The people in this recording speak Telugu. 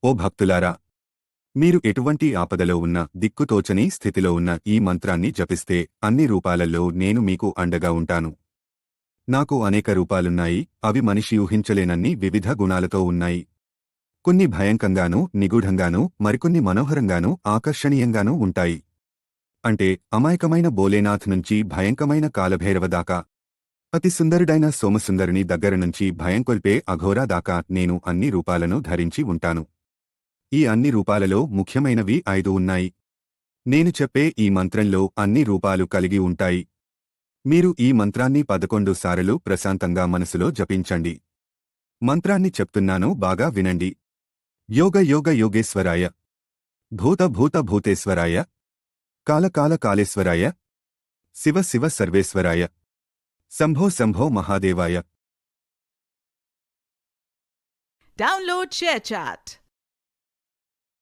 ఓ భక్తులారా, మీరు ఎటువంటి ఆపదలో ఉన్న, దిక్కుతోచని స్థితిలో ఉన్న ఈ మంత్రాన్ని జపిస్తే అన్ని రూపాలలో నేను మీకు అండగా ఉంటాను. నాకు అనేక రూపాలున్నాయి, అవి మనిషి ఊహించలేనన్ని వివిధ గుణాలతో ఉన్నాయి. కొన్ని భయంకంగానూ, నిగూఢంగానూ, మరికొన్ని మనోహరంగానూ, ఆకర్షణీయంగానూ ఉంటాయి. అంటే అమాయకమైన భోలేనాథ్ నుంచి భయంకరమైన కాలభైరవ దాకా, అతి సుందరుడైన సోమసుందరుని దగ్గర నుంచి భయంకొల్పే అఘోరా దాకా నేను అన్ని రూపాలను ధరించి ఉంటాను. ఈ అన్ని రూపాలలో ముఖ్యమైనవి 5 ఉన్నాయి. నేను చెప్పే ఈ మంత్రంలో అన్ని రూపాలు కలిగి ఉంటాయి. మీరు ఈ మంత్రాన్ని 11 సార్లు ప్రశాంతంగా మనసులో జపించండి. మంత్రాన్ని చెప్తున్నాను, బాగా వినండి. యోగ యోగ యోగేశ్వరాయ, భూత భూత భూతేశ్వరాయ, కాల కాల కాళేశ్వరాయ, శివ శివ సర్వేశ్వరాయ, శంభో శంభో మహాదేవాయ. Download ShareChat.